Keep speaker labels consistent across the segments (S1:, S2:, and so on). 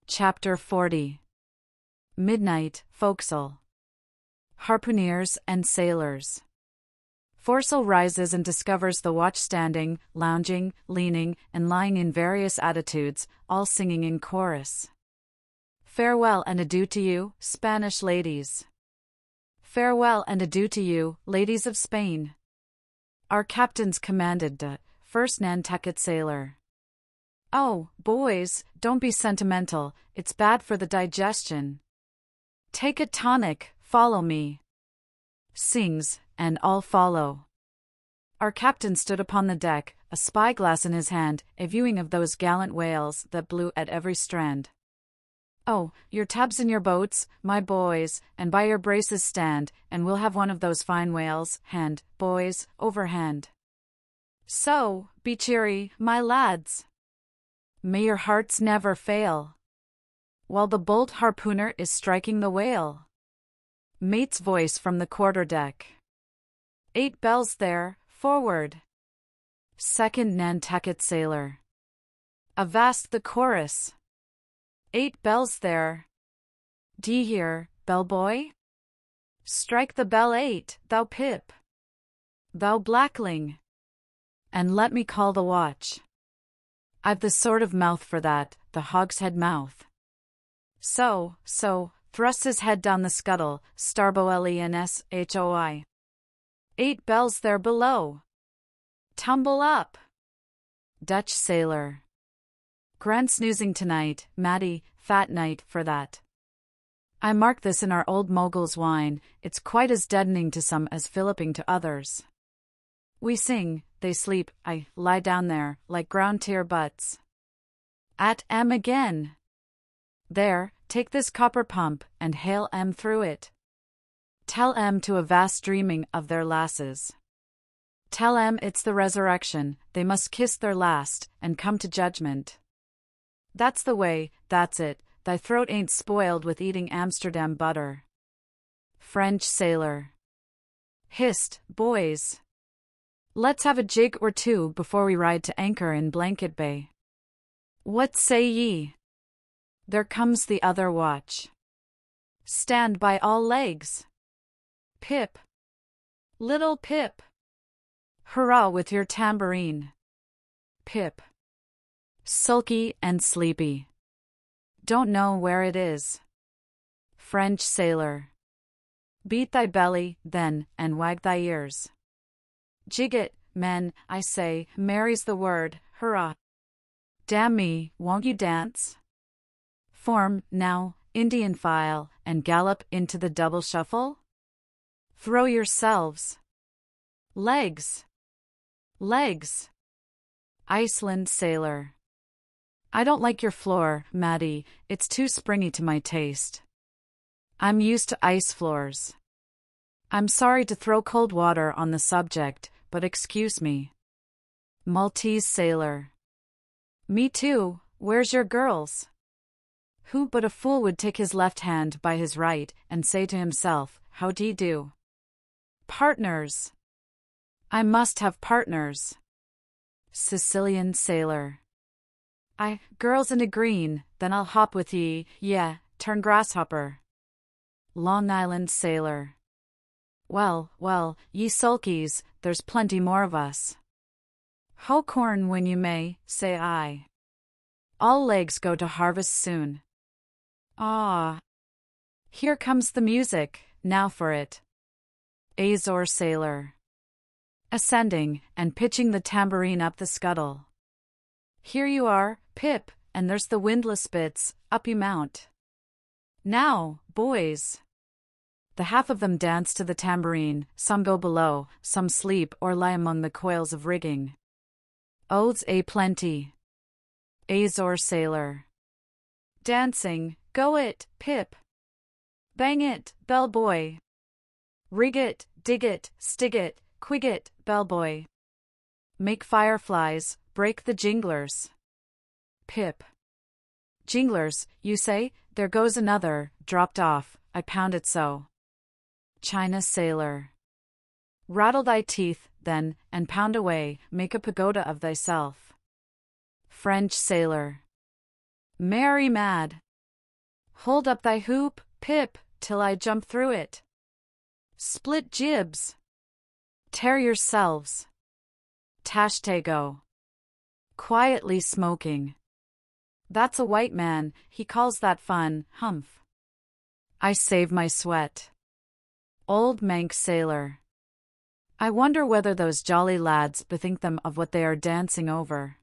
S1: Chapter 40. Midnight, Forecastle. Harpooneers and Sailors. Foresail rises and discovers the watch standing, lounging, leaning, and lying in various attitudes, all singing in chorus. Farewell and adieu to you, Spanish ladies. Farewell and adieu to you, ladies of Spain. Our captains commanded the first Nantucket sailor. Oh, boys, don't be sentimental, it's bad for the digestion. Take a tonic, follow me. Sings, and all follow. Our captain stood upon the deck, a spyglass in his hand, a viewing of those gallant whales that blew at every strand. Oh, your tabs in your boats, my boys, and by your braces stand, and we'll have one of those fine whales, hand, boys, overhand. So, be cheery, my lads. May your hearts never fail, while the bold harpooner is striking the whale. Mate's voice from the quarterdeck. 8 bells there, forward. Second Nantucket sailor. Avast the chorus. 8 bells there. D'ye hear, bellboy? Strike the bell 8, thou Pip. Thou blackling. And let me call the watch. I've the sort of mouth for that, the hogshead mouth. So, thrusts his head down the scuttle, starbow-lenshoi. 8 bells there below. Tumble up. Dutch sailor. Grand snoozing tonight, Matty, fat night for that. I mark this in our old mogul's wine, it's quite as deadening to some as filliping to others. We sing, they sleep, I lie down there, like ground tier butts. At 'em again. There, take this copper pump, and hail 'em through it. Tell 'em to avast dreaming of their lasses. Tell 'em it's the resurrection, they must kiss their last, and come to judgment. That's the way, that's it, thy throat ain't spoiled with eating Amsterdam butter. French sailor. Hist, boys. Let's have a jig or two before we ride to anchor in Blanket Bay. What say ye? There comes the other watch. Stand by all legs. Pip. Little Pip. Hurrah with your tambourine. Pip. Sulky and sleepy. Don't know where it is. French sailor. Beat thy belly, then, and wag thy ears. Jig it, men, I say, merry's the word, hurrah. Damn me, won't you dance? Form, now, Indian file, and gallop into the double shuffle? Throw yourselves. Legs. Legs. Iceland sailor. I don't like your floor, Matty, it's too springy to my taste. I'm used to ice floors. I'm sorry to throw cold water on the subject, but excuse me. Maltese sailor. Me too, where's your girls? Who but a fool would take his left hand by his right and say to himself, how d'ye do? Partners. I must have partners. Sicilian sailor. Girls in a green, then I'll hop with ye, yeah, turn grasshopper. Long Island sailor. Well, ye sulkies, there's plenty more of us. Hoe corn when you may, say I. All legs go to harvest soon. Ah. Here comes the music, now for it. Azore sailor. Ascending, and pitching the tambourine up the scuttle. Here you are, Pip, and there's the windlass bits, up you mount. Now, boys. The half of them dance to the tambourine, some go below, some sleep or lie among the coils of rigging. Oaths a plenty. Azore sailor. Dancing, go it, Pip. Bang it, bellboy. Rig it, dig it, stig it, quig it, bellboy. Make fireflies, break the jinglers. Pip. Jinglers, you say, there goes another, dropped off, I pound it so. China sailor. Rattle thy teeth, then, and pound away, make a pagoda of thyself. French sailor. Merry mad. Hold up thy hoop, Pip, till I jump through it. Split jibs. Tear yourselves. Tashtego. Quietly smoking. That's a white man, he calls that fun, humph. I save my sweat. Old Manx sailor. I wonder whether those jolly lads bethink them of what they are dancing over.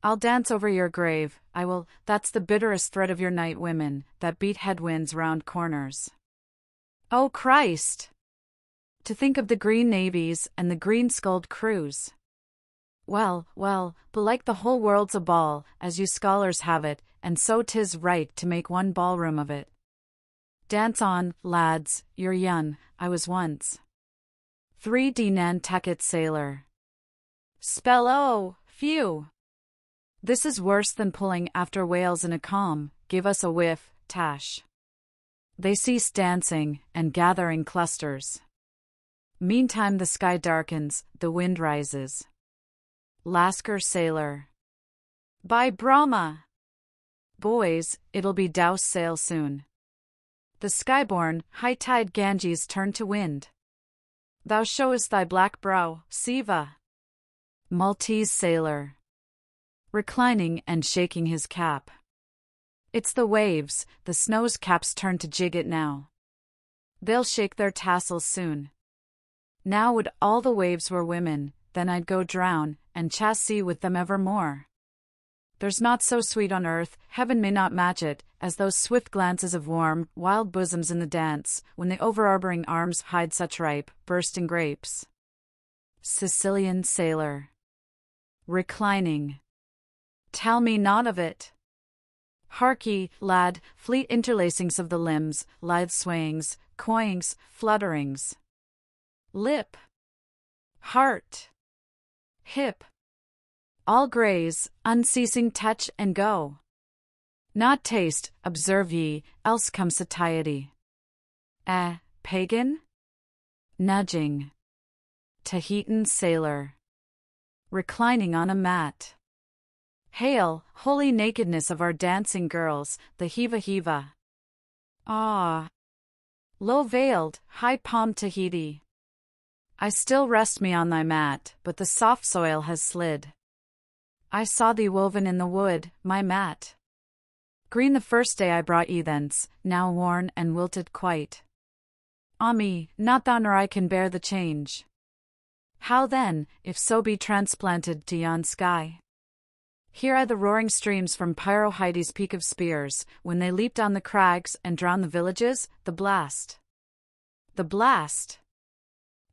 S1: I'll dance over your grave, I will, that's the bitterest threat of your night women, that beat headwinds round corners. Oh Christ! To think of the green navies and the green-skulled crews. Well, belike the whole world's a ball, as you scholars have it, and so 'tis right to make one ballroom of it. Dance on, lads, you're young, I was once. 3D Nantucket sailor. Spell oh, phew! This is worse than pulling after whales in a calm, give us a whiff, Tash. They cease dancing, and gather in clusters. Meantime the sky darkens, the wind rises. Lascar sailor. By Brahma! Boys, it'll be douse sail soon. The skyborn, high-tide Ganges turn to wind. Thou showest thy black brow, Siva. Maltese sailor. Reclining and shaking his cap. It's the waves, the snow's caps turn to jig it now. They'll shake their tassels soon. Now would all the waves were women, then I'd go drown, and chassee with them evermore. There's naught so sweet on earth, heaven may not match it, as those swift glances of warm, wild bosoms in the dance, when the overarboring arms hide such ripe, bursting grapes. Sicilian sailor. Reclining. Tell me not of it. Hark ye, lad, fleet interlacings of the limbs, lithe swayings, coyings, flutterings. Lip. Heart. Hip. All graze, unceasing touch and go. Not taste, observe ye, else come satiety. Pagan? Nudging. Tahitan sailor. Reclining on a mat. Hail, holy nakedness of our dancing girls, the heava-heava. Ah! Low-veiled, high-palmed Tahiti. I still rest me on thy mat, but the soft soil has slid. I saw thee woven in the wood, my mat. Green the first day I brought ye thence, now worn and wilted quite. Ah me, not thou nor I can bear the change. How then, if so be transplanted to yon sky? Here are the roaring streams from Pyrohides' peak of spears, when they leap down the crags and drown the villages, the blast. The blast.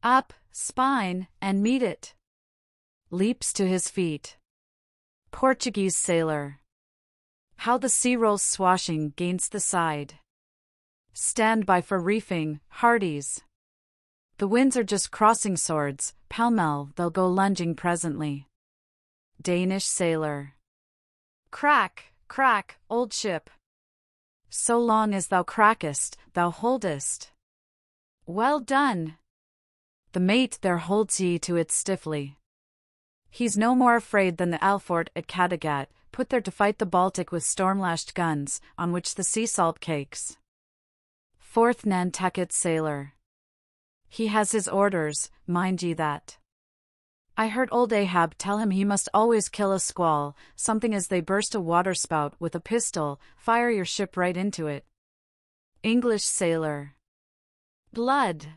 S1: Up, spine, and meet it. Leaps to his feet. Portuguese sailor. How the sea rolls swashing gainst the side. Stand by for reefing, hearties. The winds are just crossing swords, pell-mell they'll go lunging presently. Danish sailor. Crack, crack, old ship. So long as thou crackest, thou holdest. Well done. The mate there holds ye to it stiffly. He's no more afraid than the Alfort at Kattegat, put there to fight the Baltic with storm-lashed guns, on which the sea salt cakes. 4th Nantucket sailor. He has his orders, mind ye that. I heard old Ahab tell him he must always kill a squall, something as they burst a waterspout with a pistol, fire your ship right into it. English sailor. Blood.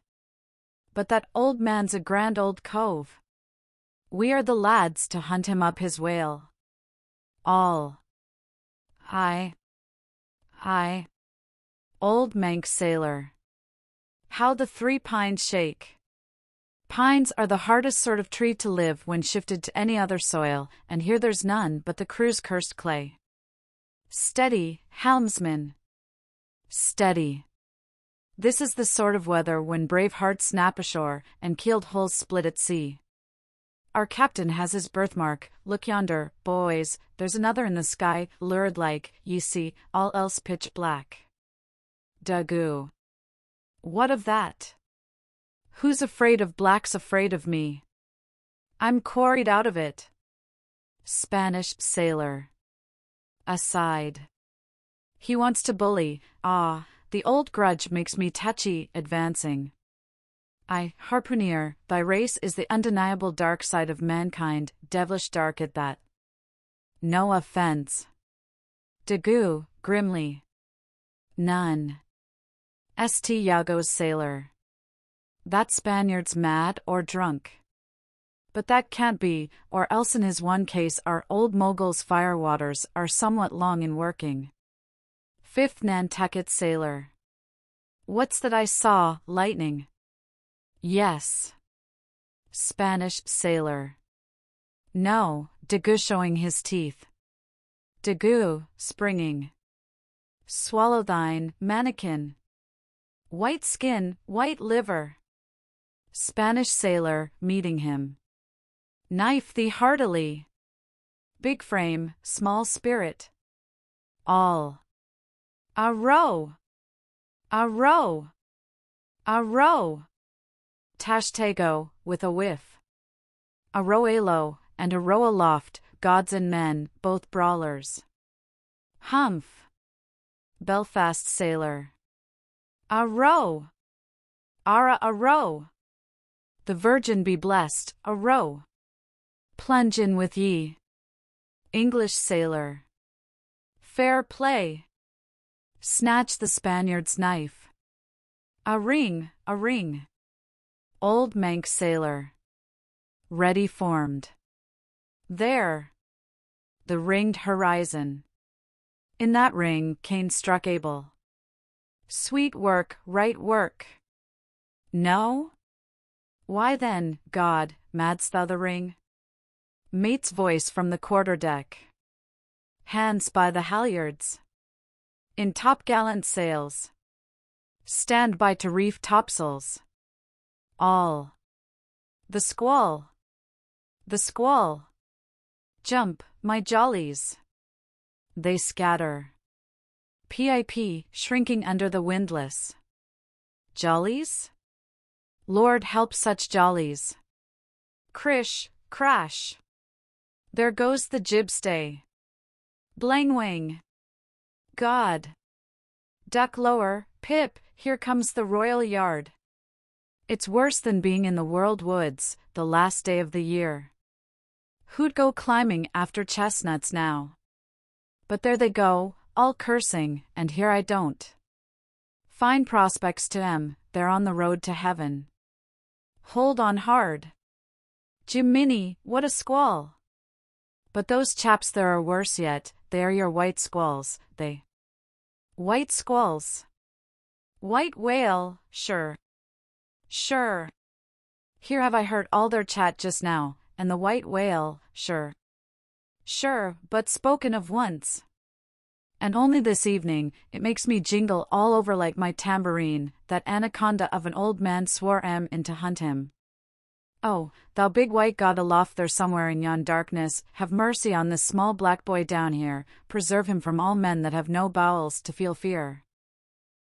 S1: But that old man's a grand old cove. We are the lads to hunt him up his whale. All. I. Old Manx sailor. How the 3 pines shake. Pines are the hardest sort of tree to live when shifted to any other soil, and here there's none but the crew's cursed clay. Steady, helmsman. Steady. This is the sort of weather when brave hearts snap ashore, and keeled hulls split at sea. Our captain has his birthmark, look yonder, boys, there's another in the sky, lurid like, ye see, all else pitch black. Daggoo. What of that? Who's afraid of black's afraid of me. I'm quarried out of it. Spanish sailor. Aside. He wants to bully, ah, the old grudge makes me touchy, advancing. I, harpooner, thy race is the undeniable dark side of mankind, devilish dark at that. No offense. Daggoo, grimly. None. St. Iago's sailor. That Spaniard's mad or drunk. But that can't be, or else in his one case our old mogul's firewaters are somewhat long in working. 5th Nantucket sailor. What's that I saw, lightning? Yes. Spanish sailor. No, Daggoo showing his teeth. Daggoo, springing. Swallow thine, mannikin. White skin, white liver. Spanish sailor, meeting him. Knife thee heartily. Big frame, small spirit. All. A row. A row. A row. Tashtego, with a whiff. A row alow, and a row aloft, gods and men, both brawlers. Humph. Belfast sailor. A row. Ara a row. The Virgin be blessed, a row. Plunge in with ye. English sailor. Fair play. Snatch the Spaniard's knife. A ring, a ring. Old Manx sailor. Ready formed. There. The ringed horizon. In that ring Cain struck Abel. Sweet work, right work. No? Why then, God, madst thou the ring? Mate's voice from the quarter-deck. Hands by the halyards. In topgallant sails. Stand by to reef topsails. All. The squall. The squall. Jump, my jollies. They scatter. Pip, shrinking under the windlass. Jollies? Lord help such jollies. Crish, crash. There goes the jibstay. Blangwang. God. Duck lower, Pip, here comes the royal yard. It's worse than being in the world woods, the last day of the year. Who'd go climbing after chestnuts now? But there they go, all cursing, and here I don't. Fine prospects to 'em, they're on the road to heaven. Hold on hard. Jiminy, what a squall! But those chaps there are worse yet, they are your white squalls, they. White squalls. White whale, sure. Sure. Here have I heard all their chat just now, and the white whale, sure. Sure, but spoken of once. And only this evening, it makes me jingle all over like my tambourine, that anaconda of an old man swore in to hunt him. Oh, thou big white God aloft there somewhere in yon darkness, have mercy on this small black boy down here, preserve him from all men that have no bowels to feel fear.